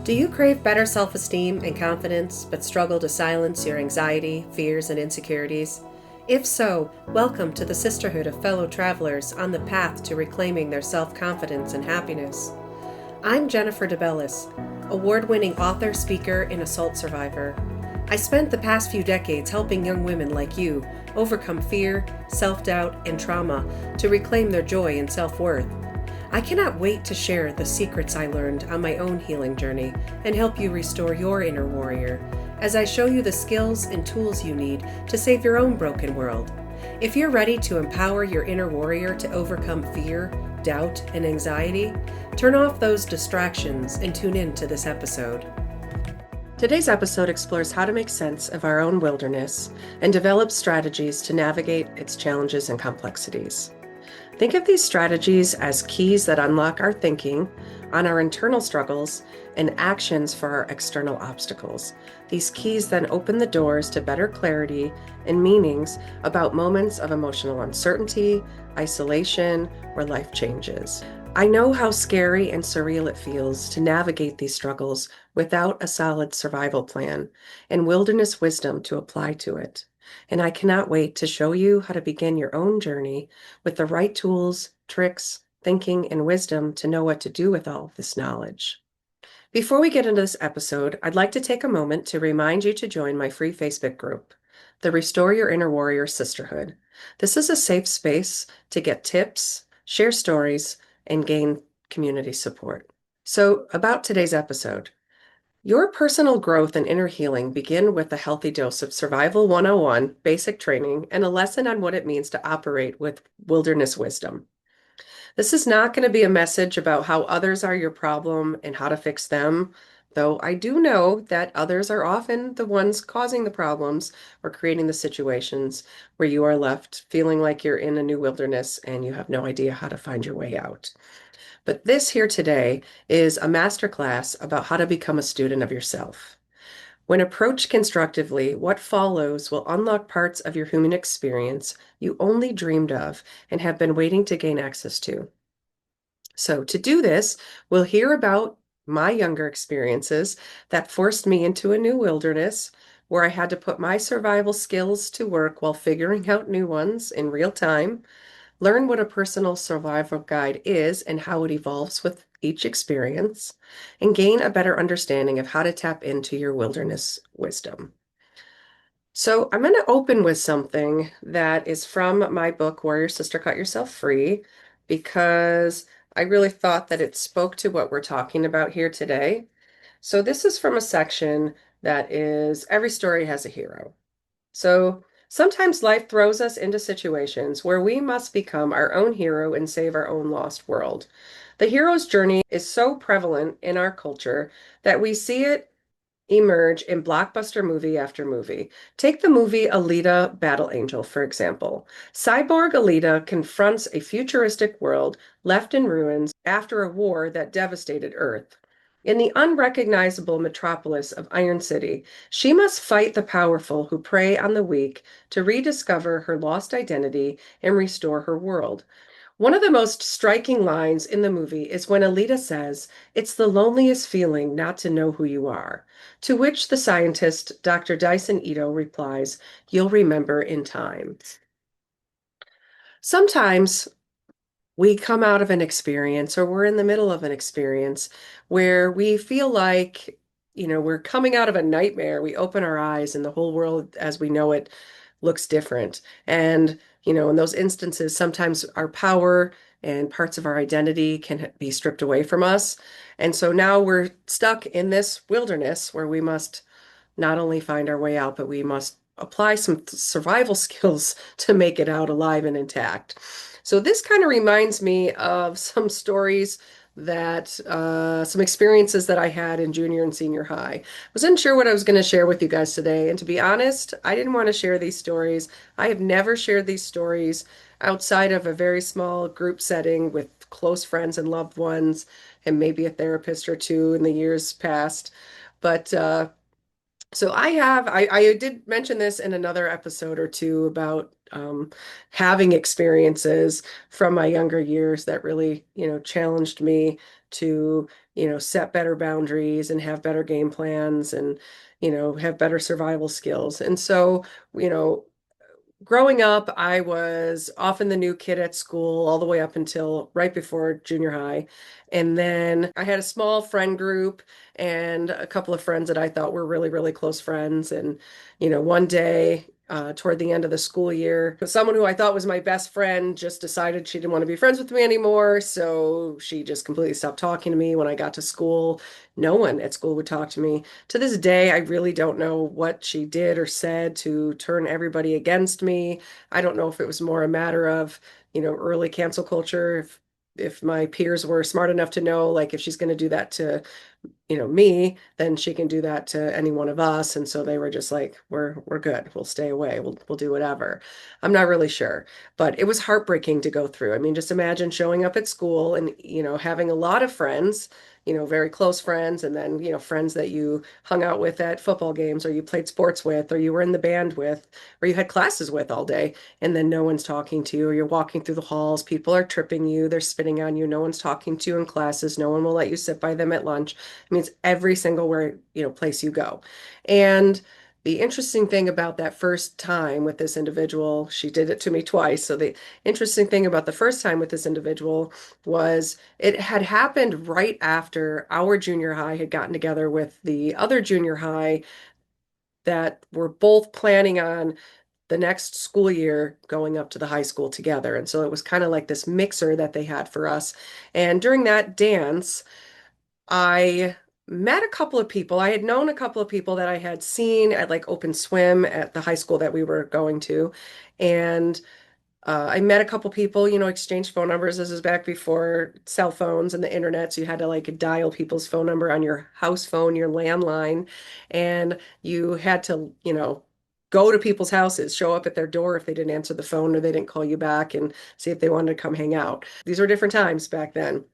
Do you crave better self esteem and confidence, but struggle to silence your anxiety, fears, and insecurities? If so, welcome to the Sisterhood of fellow travelers on the path to reclaiming their self confidence and happiness. I'm Jennifer DeBellis, award winning author, speaker, and assault survivor. I spent the past few decades helping young women like you overcome fear, self doubt, and trauma to reclaim their joy and self worth. I cannot wait to share the secrets I learned on my own healing journey and help you restore your inner warrior as I show you the skills and tools you need to save your own broken world. If you're ready to empower your inner warrior to overcome fear, doubt, and anxiety, turn off those distractions and tune in to this episode. Today's episode explores how to make sense of our own wilderness and develop strategies to navigate its challenges and complexities. Think of these strategies as keys that unlock our thinking on our internal struggles and actions for our external obstacles. These keys then open the doors to better clarity and meanings about moments of emotional uncertainty, isolation, or life changes. I know how scary and surreal it feels to navigate these struggles without a solid survival plan and wilderness wisdom to apply to it. And I cannot wait to show you how to begin your own journey with the right tools, tricks, thinking, and wisdom to know what to do with all of this knowledge. Before we get into this episode, I'd like to take a moment to remind you to join my free Facebook group, the Restore Your Inner Warrior Sisterhood. This is a safe space to get tips, share stories, and gain community support. So, about today's episode. Your personal growth and inner healing begin with a healthy dose of Survival 101 basic training and a lesson on what it means to operate with wilderness wisdom. This is not going to be a message about how others are your problem and how to fix them, though I do know that others are often the ones causing the problems or creating the situations where you are left feeling like you're in a new wilderness and you have no idea how to find your way out. But this here today is a masterclass about how to become a student of yourself. When approached constructively, what follows will unlock parts of your human experience you only dreamed of and have been waiting to gain access to. So to do this, we'll hear about my younger experiences that forced me into a new wilderness where I had to put my survival skills to work while figuring out new ones in real time. Learn what a personal survival guide is and how it evolves with each experience, and gain a better understanding of how to tap into your wilderness wisdom. So, I'm going to open with something that is from my book, Warrior Sister Cut Yourself Free, because I really thought that it spoke to what we're talking about here today. So, this is from a section that is Every Story Has a Hero. So sometimes life throws us into situations where we must become our own hero and save our own lost world. The hero's journey is so prevalent in our culture that we see it emerge in blockbuster movie after movie. Take the movie Alita Battle Angel, for example. Cyborg Alita confronts a futuristic world left in ruins after a war that devastated Earth. In the unrecognizable metropolis of Iron City, she must fight the powerful who prey on the weak to rediscover her lost identity and restore her world. One of the most striking lines in the movie is when Alita says, "It's the loneliest feeling not to know who you are." To which the scientist, Dr. Dyson Ito, replies, "You'll remember in time." Sometimes we come out of an experience or we're in the middle of an experience where we feel like, we're coming out of a nightmare. We open our eyes and the whole world as we know it looks different. And, in those instances, sometimes our power and parts of our identity can be stripped away from us. And so now we're stuck in this wilderness where we must not only find our way out, but we must apply some survival skills to make it out alive and intact. So this kind of reminds me of some stories some experiences that I had in junior and senior high. I wasn't sure what I was going to share with you guys today. And to be honest, I didn't want to share these stories. I have never shared these stories outside of a very small group setting with close friends and loved ones, and maybe a therapist or two in the years past. But so I did mention this in another episode or two about having experiences from my younger years that really, challenged me to, set better boundaries and have better game plans and, have better survival skills. And so, you know, growing up, I was often the new kid at school all the way up until right before junior high. And then I had a small friend group and a couple of friends that I thought were really, really close friends. And, one day, toward the end of the school year, someone who I thought was my best friend just decided she didn't want to be friends with me anymore. So she just completely stopped talking to me when I got to school. No one at school would talk to me. To this day, I really don't know what she did or said to turn everybody against me. I don't know if it was more a matter of, early cancel culture, if my peers were smart enough to know, like, if she's going to do that to me, then she can do that to any one of us. And so they were just like, we're good. We'll stay away. We'll do whatever. I'm not really sure, but it was heartbreaking to go through. I mean, just imagine showing up at school and, having a lot of friends, very close friends, and then, friends that you hung out with at football games or you played sports with or you were in the band with or you had classes with all day, and then no one's talking to you, or you're walking through the halls, people are tripping you, they're spitting on you, no one's talking to you in classes, no one will let you sit by them at lunch. I mean, it's every single where, place you go. And the interesting thing about that first time with this individual, she did it to me twice. So the interesting thing about the first time with this individual was it had happened right after our junior high had gotten together with the other junior high that were both planning on the next school year going up to the high school together. And so it was kind of like this mixer that they had for us. And during that dance, I met a couple of people. I had known a couple of people that I had seen at like open swim at the high school that we were going to. And I met a couple people, exchanged phone numbers. This is back before cell phones and the internet. So you had to like dial people's phone number on your house phone, your landline. And you had to, go to people's houses, show up at their door if they didn't answer the phone or they didn't call you back and see if they wanted to come hang out. These were different times back then.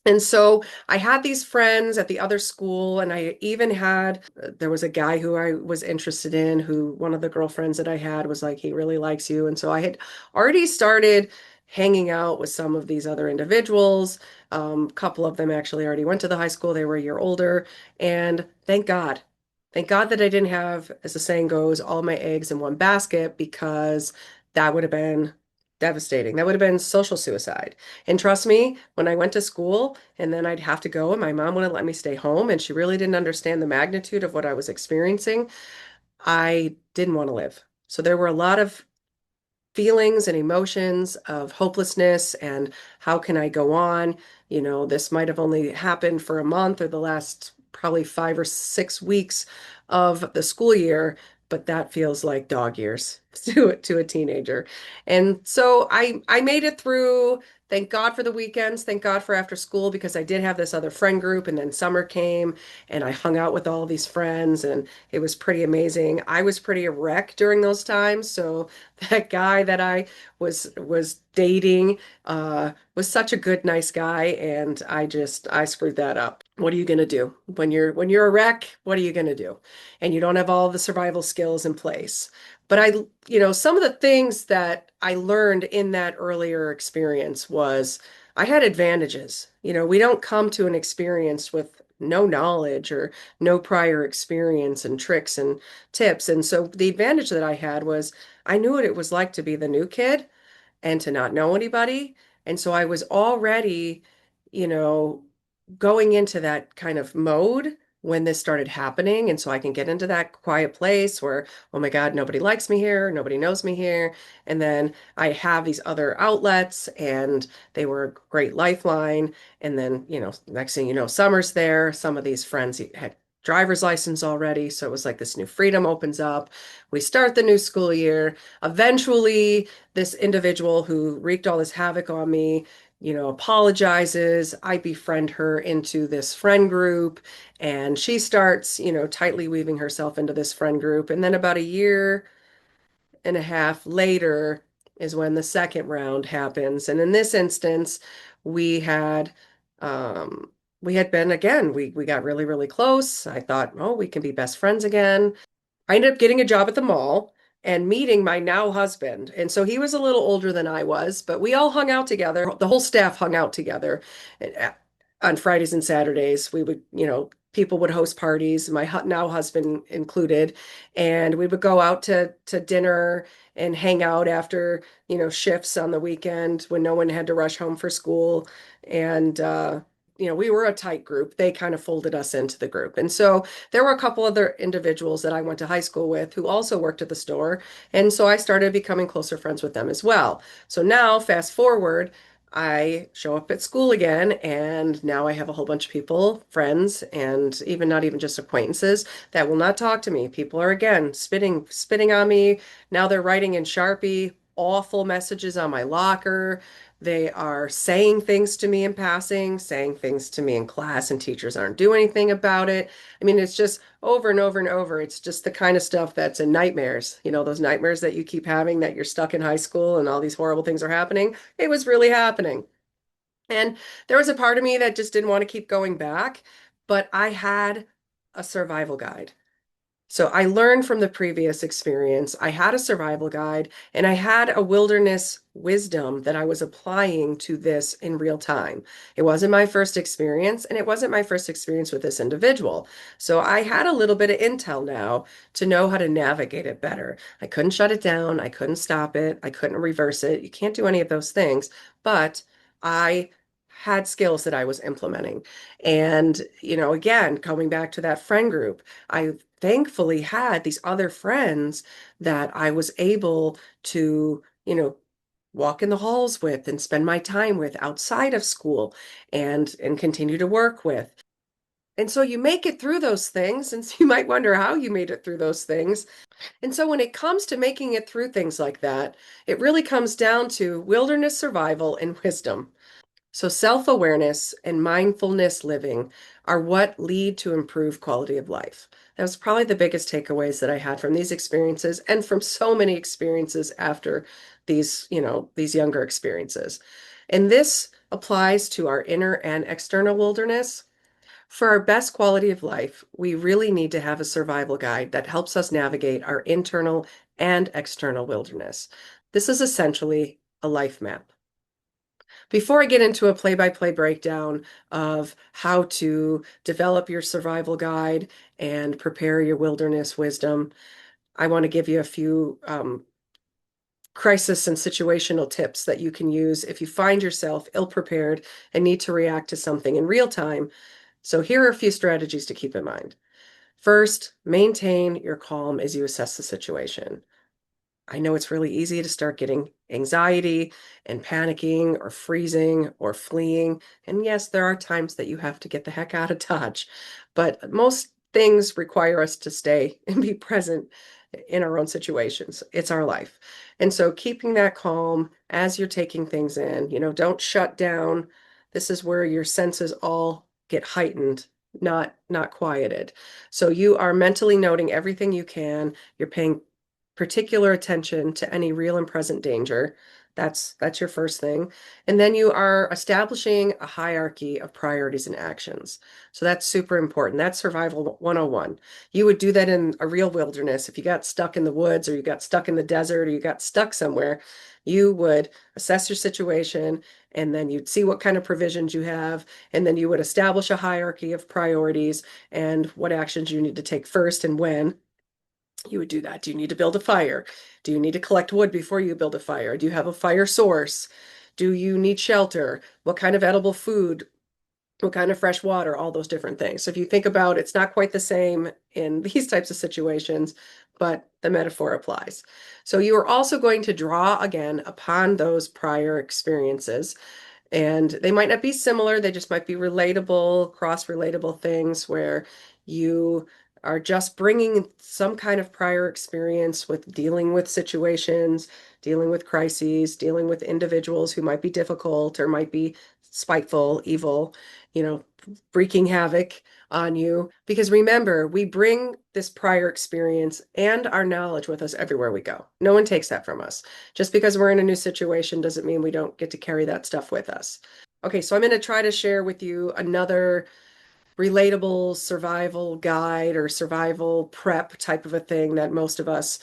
And so I had these friends at the other school, and I even had, there was a guy who I was interested in, who one of the girlfriends that I had was like, he really likes you. And so I had already started hanging out with some of these other individuals. A couple of them actually already went to the high school. They were a year older. And thank God. Thank God that I didn't have, as the saying goes, all my eggs in one basket, because that would have been devastating. That would have been social suicide. And trust me, when I went to school and then I'd have to go and my mom wouldn't let me stay home and she really didn't understand the magnitude of what I was experiencing, I didn't want to live. So there were a lot of feelings and emotions of hopelessness and how can I go on? This might have only happened for a month or the last probably 5 or 6 weeks of the school year, but that feels like dog years to a teenager. And so I made it through. Thank God for the weekends. Thank God for after school because I did have this other friend group and then summer came and I hung out with all these friends and it was pretty amazing. I was pretty a wreck during those times, so that guy that I was dating was such a good, nice guy, and I screwed that up. What are you gonna do when you're a wreck? What are you gonna do? And you don't have all the survival skills in place. But some of the things that I learned in that earlier experience was I had advantages. We don't come to an experience with no knowledge or no prior experience and tricks and tips. And so the advantage that I had was I knew what it was like to be the new kid and to not know anybody. And so I was already, you know, going into that kind of mode when this started happening. And so I can get into that quiet place where, oh my God, nobody likes me here, nobody knows me here. And then I have these other outlets and they were a great lifeline. And then, next thing you know, summer's there. Some of these friends had driver's license already. So it was like this new freedom opens up. We start the new school year. Eventually, this individual who wreaked all this havoc on me, apologizes. I befriend her into this friend group, and she starts, tightly weaving herself into this friend group. And then about a year and a half later is when the second round happens. And in this instance, we had we had been again, we got really, really close. I thought, oh, we can be best friends again. I ended up getting a job at the mall and meeting my now husband. And so he was a little older than I was, but we all hung out together. The whole staff hung out together. on Fridays and Saturdays, we would, people would host parties, my now husband included, and we would go out to dinner and hang out after, shifts on the weekend when no one had to rush home for school. And we were a tight group. They kind of folded us into the group. And so there were a couple other individuals that I went to high school with who also worked at the store. And so I started becoming closer friends with them as well. So now, fast forward, I show up at school again, and now I have a whole bunch of people, friends, and even not even just acquaintances that will not talk to me. People are again spitting on me. Now they're writing in Sharpie awful messages on my locker. They are saying things to me in passing, saying things to me in class, and teachers aren't doing anything about it. I mean, it's just over and over and over. It's just the kind of stuff that's in nightmares. Those nightmares that you keep having that you're stuck in high school and all these horrible things are happening. It was really happening. And there was a part of me that just didn't want to keep going back, but I had a survival guide. So I learned from the previous experience. I had a survival guide and I had a wilderness wisdom that I was applying to this in real time. It wasn't my first experience and it wasn't my first experience with this individual. So I had a little bit of intel now to know how to navigate it better. I couldn't shut it down. I couldn't stop it. I couldn't reverse it. You can't do any of those things, but I had skills that I was implementing. And, again, coming back to that friend group, I thankfully had these other friends that I was able to, walk in the halls with and spend my time with outside of school and continue to work with. And so you make it through those things, and so you might wonder how you made it through those things. And so when it comes to making it through things like that, it really comes down to wilderness survival and wisdom. So, self-awareness and mindfulness living are what lead to improved quality of life. That was probably the biggest takeaways that I had from these experiences and from so many experiences after these younger experiences. And this applies to our inner and external wilderness. For our best quality of life, we really need to have a survival guide that helps us navigate our internal and external wilderness. This is essentially a life map. Before I get into a play-by-play breakdown of how to develop your survival guide and prepare your wilderness wisdom, I want to give you a few crisis and situational tips that you can use if you find yourself ill-prepared and need to react to something in real time. So here are a few strategies to keep in mind. First, maintain your calm as you assess the situation. I know it's really easy to start getting anxiety and panicking or freezing or fleeing. And yes, there are times that you have to get the heck out of Dodge, but most things require us to stay and be present in our own situations. It's our life. And so keeping that calm as you're taking things in, don't shut down. This is where your senses all get heightened, not quieted. So you are mentally noting everything you can. You're paying particular attention to any real and present danger. That's your first thing. And then you are establishing a hierarchy of priorities and actions. So that's super important. That's survival 101. You would do that in a real wilderness. If you got stuck in the woods or you got stuck in the desert or you got stuck somewhere, you would assess your situation and then you'd see what kind of provisions you have, and then you would establish a hierarchy of priorities and what actions you need to take first and when you would do that. Do you need to build a fire? Do you need to collect wood before you build a fire? Do you have a fire source? Do you need shelter? What kind of edible food? What kind of fresh water? All those different things. So if you think about it, it's not quite the same in these types of situations, but the metaphor applies. So you are also going to draw again upon those prior experiences, and they might not be similar, they just might be relatable, cross-relatable things where you are just bringing some kind of prior experience with dealing with situations, dealing with crises, dealing with individuals who might be difficult or might be spiteful, evil, you know, wreaking havoc on you. Because remember, we bring this prior experience and our knowledge with us everywhere we go. No one takes that from us. Just because we're in a new situation doesn't mean we don't get to carry that stuff with us. Okay, so I'm going to try to share with you another relatable survival guide or survival prep type of a thing that most of us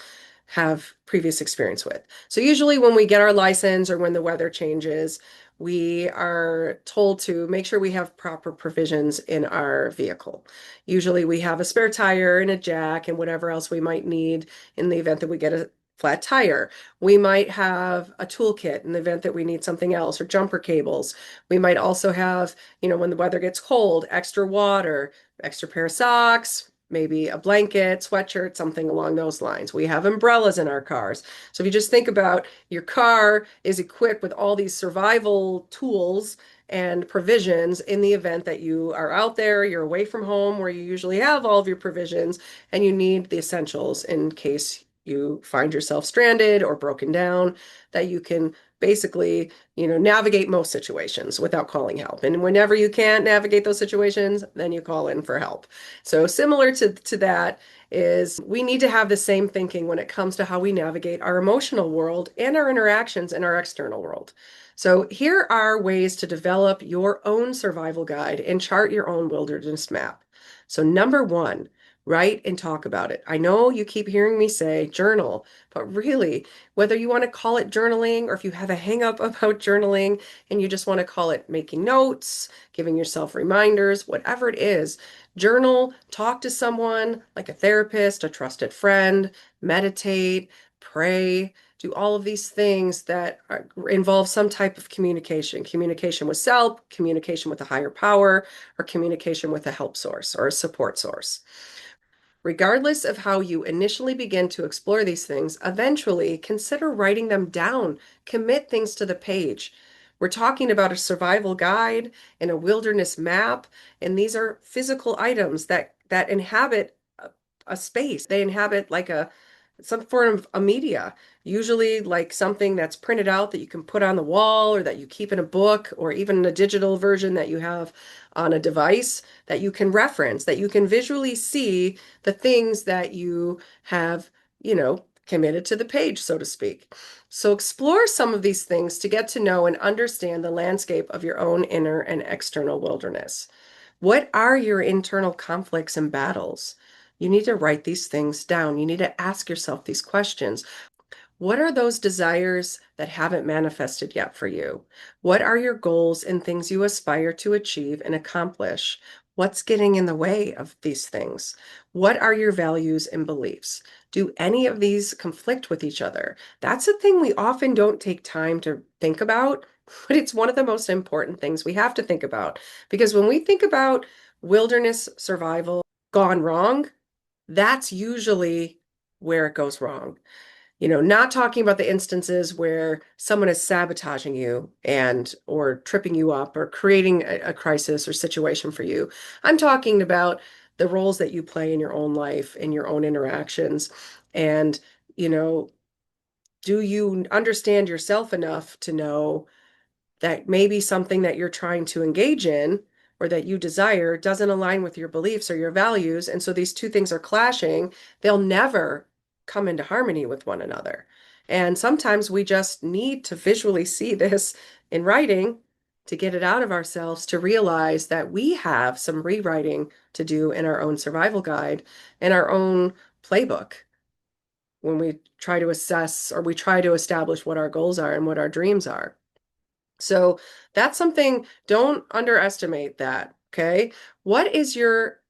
have previous experience with. So usually when we get our license or when the weather changes, we are told to make sure we have proper provisions in our vehicle. Usually we have a spare tire and a jack and whatever else we might need in the event that we get a flat tire. We might have a toolkit in the event that we need something else, or jumper cables. We might also have, when the weather gets cold, extra water, extra pair of socks, maybe a blanket, sweatshirt, something along those lines. We have umbrellas in our cars. So if you just think about your car is equipped with all these survival tools and provisions in the event that you are out there, you're away from home where you usually have all of your provisions, and you need the essentials in case you find yourself stranded or broken down, that you can basically, navigate most situations without calling help. And whenever you can't navigate those situations, then you call in for help. So similar to that is we need to have the same thinking when it comes to how we navigate our emotional world and our interactions in our external world. So here are ways to develop your own survival guide and chart your own wilderness map. So number one, write and talk about it. I know you keep hearing me say journal, but really, whether you want to call it journaling or if you have a hang up about journaling and you just want to call it making notes, giving yourself reminders, whatever it is, journal, talk to someone like a therapist, a trusted friend, meditate, pray, do all of these things that involve some type of communication with self, communication with a higher power, or communication with a help source or a support source. Regardless of how you initially begin to explore these things, eventually consider writing them down. Commit things to the page. We're talking about a survival guide and a wilderness map, and these are physical items that inhabit a space. They inhabit like some form of a media, usually like something that's printed out that you can put on the wall or that you keep in a book or even a digital version that you have on a device that you can reference, that you can visually see the things that you have, committed to the page, so to speak. So explore some of these things to get to know and understand the landscape of your own inner and external wilderness. What are your internal conflicts and battles? You need to write these things down. You need to ask yourself these questions. What are those desires that haven't manifested yet for you? What are your goals and things you aspire to achieve and accomplish? What's getting in the way of these things? What are your values and beliefs? Do any of these conflict with each other? That's a thing we often don't take time to think about, but it's one of the most important things we have to think about. Because when we think about wilderness survival gone wrong, that's usually where it goes wrong. Not talking about the instances where someone is sabotaging you and or tripping you up or creating a crisis or situation for you. I'm talking about the roles that you play in your own life, in your own interactions. And, you know, do you understand yourself enough to know that maybe something that you're trying to engage in or that you desire doesn't align with your beliefs or your values? And so these two things are clashing. They'll never come into harmony with one another. And sometimes we just need to visually see this in writing to get it out of ourselves, to realize that we have some rewriting to do in our own survival guide and our own playbook when we try to assess or we try to establish what our goals are and what our dreams are. So that's something, don't underestimate that. Okay. What is your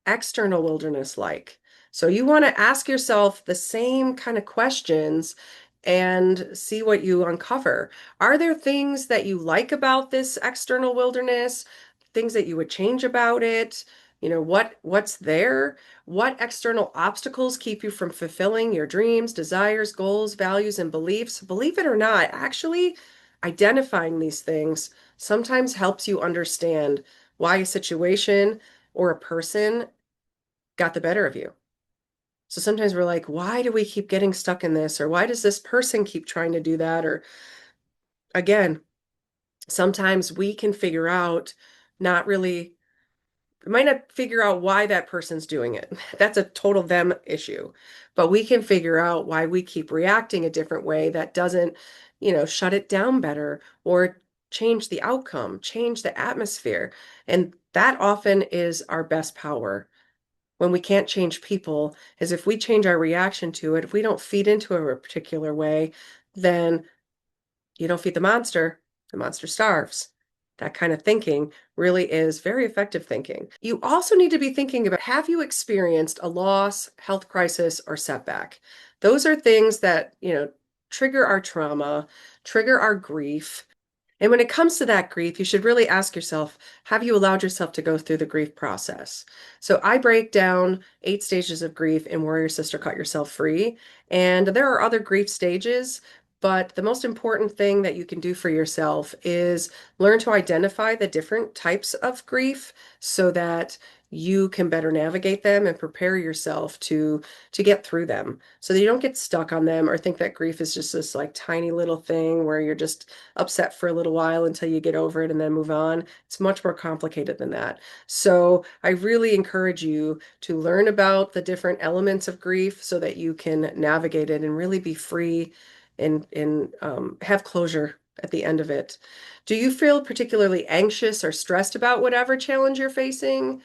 external wilderness like? So you want to ask yourself the same kind of questions and see what you uncover. Are there things that you like about this external wilderness? Things that you would change about it? What's there? What external obstacles keep you from fulfilling your dreams, desires, goals, values, and beliefs? Believe it or not, actually identifying these things sometimes helps you understand why a situation or a person got the better of you. So sometimes we're like, why do we keep getting stuck in this? Or why does this person keep trying to do that? Or again, sometimes we can figure out not really, we might not figure out why that person's doing it. That's a total them issue. But we can figure out why we keep reacting a different way that doesn't, shut it down better or change the outcome, change the atmosphere. And that often is our best power when we can't change people, is if we change our reaction to it, if we don't feed into it a particular way, then you don't feed the monster. the monster starves. That kind of thinking really is very effective thinking. You also need to be thinking about, have you experienced a loss, health crisis, or setback? Those are things that, trigger our trauma, trigger our grief. And when it comes to that grief, you should really ask yourself, have you allowed yourself to go through the grief process? So I break down 8 stages of grief in Warrior Sister Cut Yourself Free. And there are other grief stages, but the most important thing that you can do for yourself is learn to identify the different types of grief so that you can better navigate them and prepare yourself to get through them so that you don't get stuck on them or think that grief is just this like tiny little thing where you're just upset for a little while until you get over it and then move on. It's much more complicated than that. So I really encourage you to learn about the different elements of grief so that you can navigate it and really be free and have closure at the end of it. Do you feel particularly anxious or stressed about whatever challenge you're facing?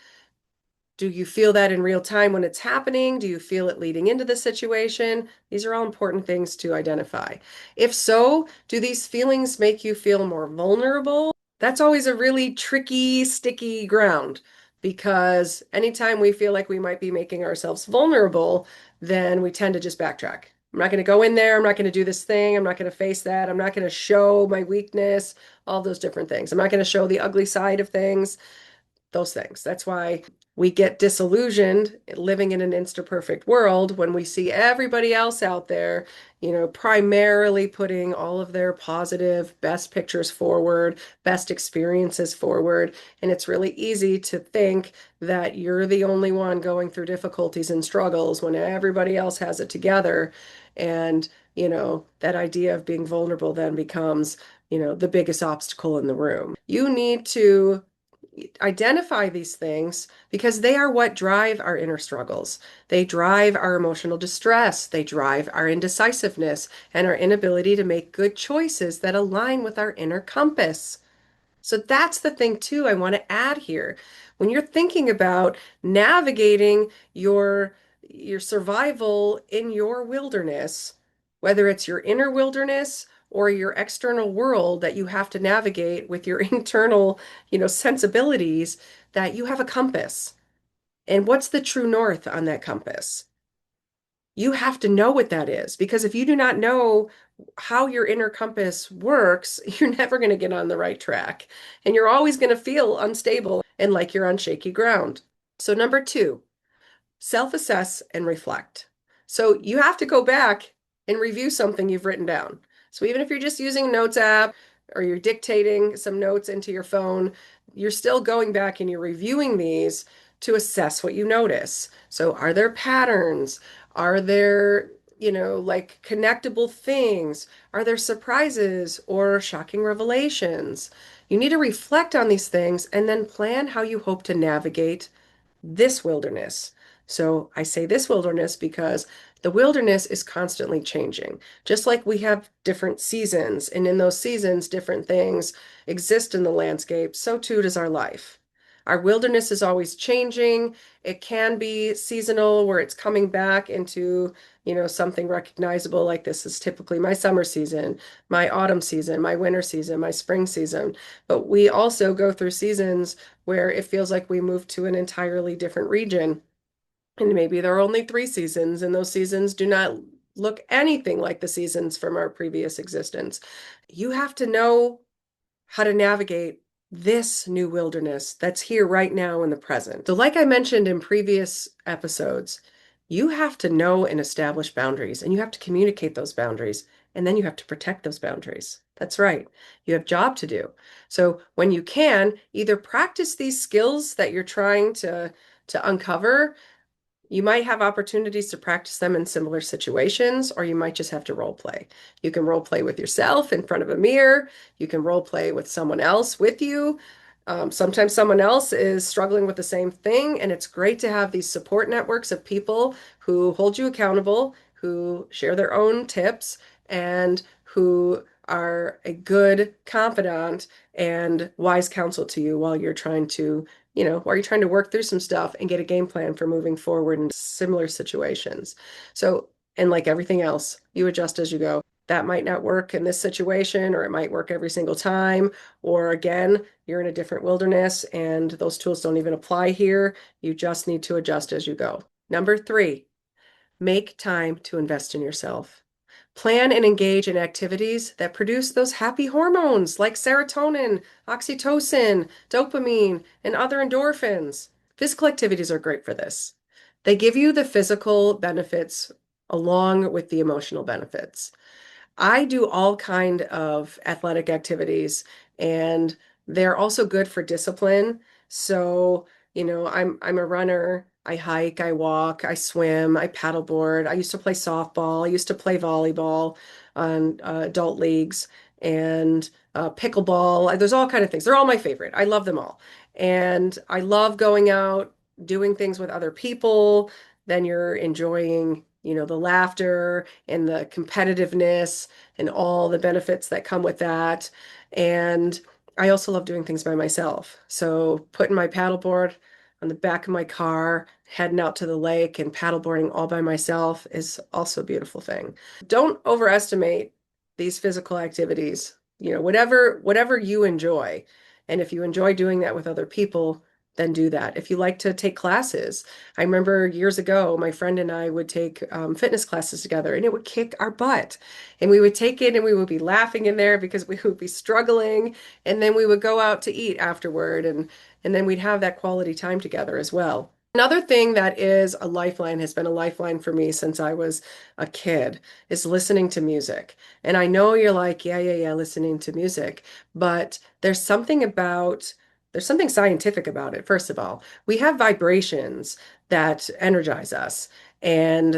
Do you feel that in real time when it's happening? Do you feel it leading into the situation? These are all important things to identify. If so, do these feelings make you feel more vulnerable? That's always a really tricky, sticky ground because anytime we feel like we might be making ourselves vulnerable, then we tend to just backtrack. I'm not going to go in there. I'm not going to do this thing. I'm not going to face that. I'm not going to show my weakness, all those different things. I'm not going to show the ugly side of things, those things. That's why we get disillusioned living in an insta-perfect world when we see everybody else out there, primarily putting all of their positive, best pictures forward, best experiences forward. And it's really easy to think that you're the only one going through difficulties and struggles when everybody else has it together. And, that idea of being vulnerable then becomes, the biggest obstacle in the room. You need to identify these things because they are what drive our inner struggles. They drive our emotional distress. They drive our indecisiveness and our inability to make good choices that align with our inner compass. So that's the thing too I want to add here. When you're thinking about navigating your survival in your wilderness, whether it's your inner wilderness or your external world that you have to navigate with your internal, sensibilities, that you have a compass. And what's the true north on that compass? You have to know what that is because if you do not know how your inner compass works, you're never going to get on the right track. And you're always going to feel unstable and like you're on shaky ground. So, number two, self-assess and reflect. So you have to go back and review something you've written down. So even if you're just using a notes app or you're dictating some notes into your phone, you're still going back and you're reviewing these to assess what you notice. So are there patterns? Are there, like connectable things? Are there surprises or shocking revelations? You need to reflect on these things and then plan how you hope to navigate this wilderness. So I say this wilderness because the wilderness is constantly changing. Just like we have different seasons, and in those seasons, different things exist in the landscape, so too does our life. Our wilderness is always changing. It can be seasonal where it's coming back into, something recognizable, like this is typically my summer season, my autumn season, my winter season, my spring season. But we also go through seasons where it feels like we move to an entirely different region. And maybe there are only 3 seasons, and those seasons do not look anything like the seasons from our previous existence. You have to know how to navigate this new wilderness that's here right now in the present. So, like I mentioned in previous episodes, you have to know and establish boundaries, and you have to communicate those boundaries, and then you have to protect those boundaries. That's right. You have job to do. So, when you can, either practice these skills that you're trying to uncover. You might have opportunities to practice them in similar situations, or you might just have to role play. You can role play with yourself in front of a mirror. You can role play with someone else with you. Sometimes someone else is struggling with the same thing, and it's great to have these support networks of people who hold you accountable, who share their own tips, and who are a good confidant and wise counsel to you while you're trying to while you're trying to work through some stuff and get a game plan for moving forward in similar situations. So, and like everything else, you adjust as you go. that might not work in this situation, or it might work every single time. Or again, you're in a different wilderness and those tools don't even apply here. You just need to adjust as you go. Number three, make time to invest in yourself. Plan and engage in activities that produce those happy hormones like serotonin, oxytocin, dopamine, and other endorphins. Physical activities are great for this. They give you the physical benefits along with the emotional benefits. I do all kind of athletic activities and they're also good for discipline. So, I'm a runner. I hike, I walk, I swim, I paddleboard. I used to play softball. I used to play volleyball on adult leagues and pickleball. There's all kind of things. They're all my favorite. I love them all. And I love going out, doing things with other people. Then you're enjoying, the laughter and the competitiveness and all the benefits that come with that. And I also love doing things by myself. So putting my paddleboard on the back of my car, heading out to the lake and paddleboarding all by myself is also a beautiful thing. Don't overestimate these physical activities. Whatever you enjoy. And if you enjoy doing that with other people, then do that. If you like to take classes, I remember years ago, my friend and I would take fitness classes together, and it would kick our butt. And we would take it and we would be laughing in there because we would be struggling. And then we would go out to eat afterward, and then we'd have that quality time together as well. Another thing that is a lifeline, has been a lifeline for me since I was a kid, is listening to music. And I know you're like, yeah, yeah, yeah, listening to music, but there's something scientific about it. First of all, we have vibrations that energize us. And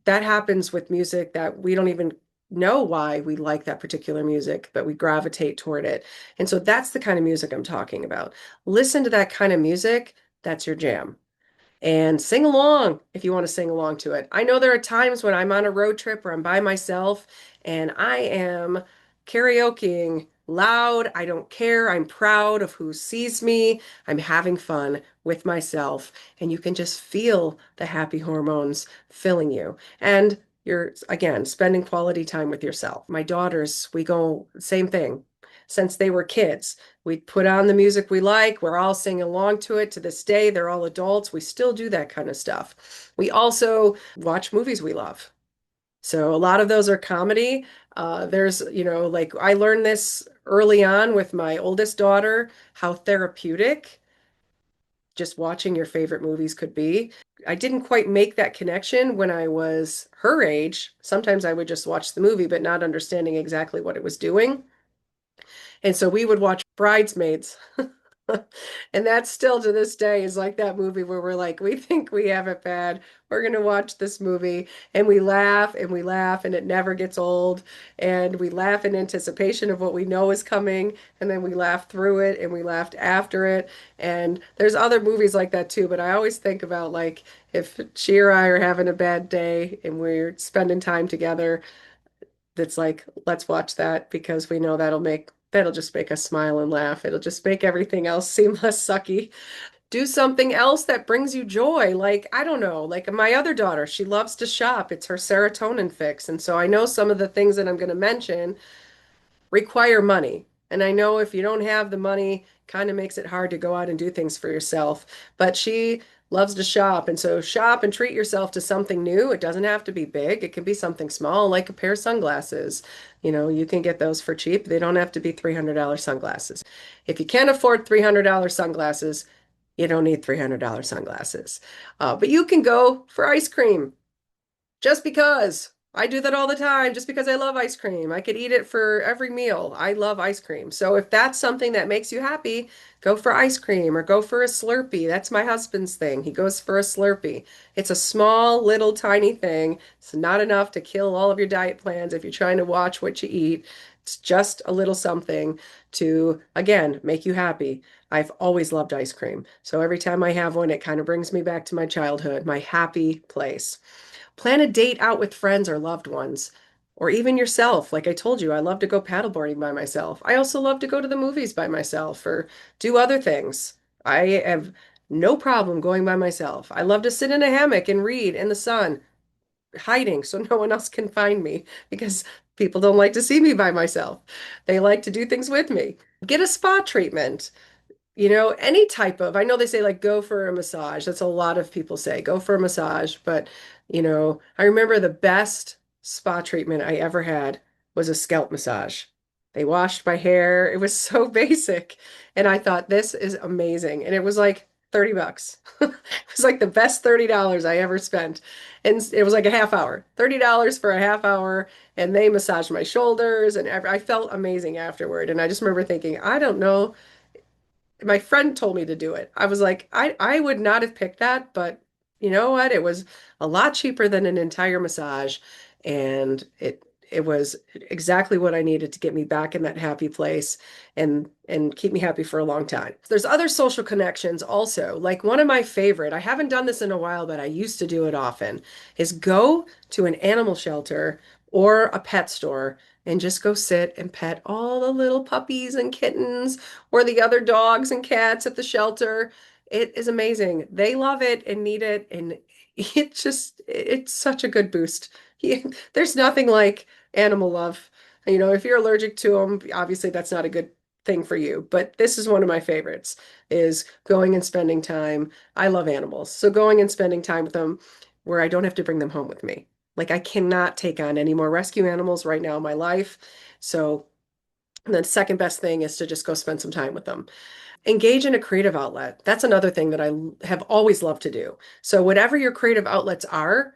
that happens with music that we don't even know why we like that particular music, but we gravitate toward it. And so that's the kind of music I'm talking about. Listen to that kind of music. That's your jam. And sing along if you want to sing along to it. I know there are times when I'm on a road trip or I'm by myself and I am karaokeing loud. I don't care. I'm proud of who sees me. I'm having fun with myself. And you can just feel the happy hormones filling you. And you're, again, spending quality time with yourself. My daughters, we go, same thing. Since they were kids, we put on the music we like. We're all singing along to it to this day. They're all adults. We still do that kind of stuff. We also watch movies we love. So a lot of those are comedy. There's, like I learned this early on with my oldest daughter, how therapeutic just watching your favorite movies could be. I didn't quite make that connection when I was her age. Sometimes I would just watch the movie, but not understanding exactly what it was doing. And so we would watch Bridesmaids. And that still to this day is like that movie where we're like, we think we have it bad. We're going to watch this movie and we laugh and we laugh and it never gets old. And we laugh in anticipation of what we know is coming. And then we laugh through it and we laughed after it. And there's other movies like that too. But I always think about like if she or I are having a bad day and we're spending time together, that's like, let's watch that because we know that'll just make us smile and laugh. It'll just make everything else seem less sucky. Do something else that brings you joy. Like, I don't know, like my other daughter, she loves to shop. It's her serotonin fix. And so I know some of the things that I'm going to mention require money. And I know if you don't have the money, kind of makes it hard to go out and do things for yourself. But she loves to shop. And so shop and treat yourself to something new. It doesn't have to be big. It can be something small, like a pair of sunglasses. You can get those for cheap. They don't have to be $300 sunglasses. If you can't afford $300 sunglasses, you don't need $300 sunglasses. But you can go for ice cream just because. I do that all the time just because I love ice cream. I could eat it for every meal. I love ice cream. So if that's something that makes you happy, go for ice cream or go for a Slurpee. That's my husband's thing. He goes for a Slurpee. It's a small, little, tiny thing. It's not enough to kill all of your diet plans if you're trying to watch what you eat. It's just a little something to, again, make you happy. I've always loved ice cream. So every time I have one, it kind of brings me back to my childhood, my happy place. Plan a date out with friends or loved ones, or even yourself. Like I told you, I love to go paddleboarding by myself. I also love to go to the movies by myself or do other things. I have no problem going by myself. I love to sit in a hammock and read in the sun, hiding so no one else can find me because People don't like to see me by myself. They like to do things with me. Get a spa treatment. Any type of, I know they say like go for a massage. That's a lot of people say go for a massage. But, I remember the best spa treatment I ever had was a scalp massage. They washed my hair. It was so basic. And I thought, this is amazing. And it was like $30. It was like the best $30 I ever spent. And it was like a half hour, $30 for a half hour. And they massaged my shoulders and I felt amazing afterward. And I just remember thinking, I don't know, my friend told me to do it. I was like, I would not have picked that, but you know what? It was a lot cheaper than an entire massage, and it was exactly what I needed to get me back in that happy place and keep me happy for a long time. There's other social connections also. Like one of my favorite, I haven't done this in a while, but I used to do it often, is go to an animal shelter or a pet store and just go sit and pet all the little puppies and kittens or the other dogs and cats at the shelter. It is amazing. They love it and need it. And it's such a good boost. There's nothing like animal love. If you're allergic to them, obviously that's not a good thing for you. But this is one of my favorites, is going and spending time. I love animals. So going and spending time with them where I don't have to bring them home with me. Like I cannot take on any more rescue animals right now in my life. So the second best thing is to just go spend some time with them. Engage in a creative outlet. That's another thing that I have always loved to do. So whatever your creative outlets are,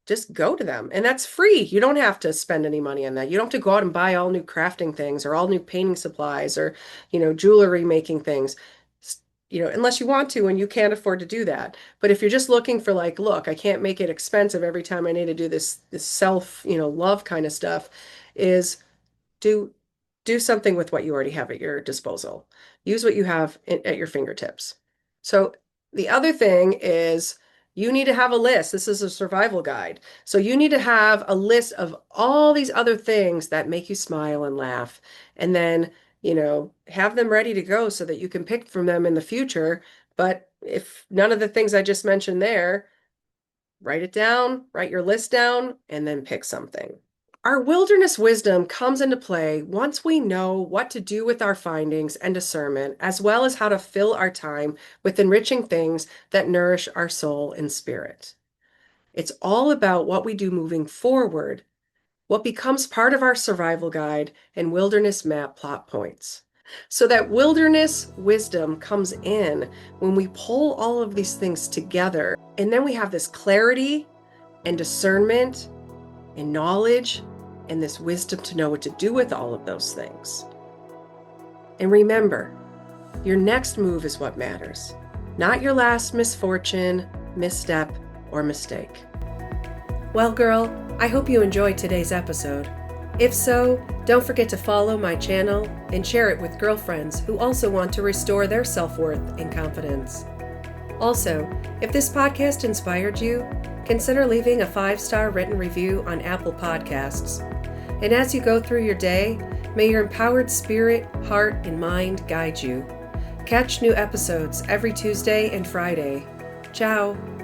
just go to them. And that's free. You don't have to spend any money on that. You don't have to go out and buy all new crafting things or all new painting supplies or, jewelry making things. Unless you want to and you can't afford to do that. But if you're just looking for like, look, I can't make it expensive every time I need to do this self, love kind of stuff, is do do something with what you already have at your disposal. Use what you have at your fingertips. So the other thing is you need to have a list. This is a survival guide. So you need to have a list of all these other things that make you smile and laugh. And then, have them ready to go so that you can pick from them in the future. But if none of the things I just mentioned there, write it down, write your list down, and then pick something. Our wilderness wisdom comes into play once we know what to do with our findings and discernment, as well as how to fill our time with enriching things that nourish our soul and spirit. It's all about what we do moving forward, what becomes part of our survival guide and wilderness map plot points. So that wilderness wisdom comes in when we pull all of these things together, and then we have this clarity and discernment and knowledge and this wisdom to know what to do with all of those things. And remember, your next move is what matters, not your last misfortune, misstep, or mistake. Well, girl, I hope you enjoyed today's episode. If so, don't forget to follow my channel and share it with girlfriends who also want to restore their self-worth and confidence. Also, if this podcast inspired you, consider leaving a 5-star written review on Apple Podcasts. And as you go through your day, may your empowered spirit, heart, and mind guide you. Catch new episodes every Tuesday and Friday. Ciao.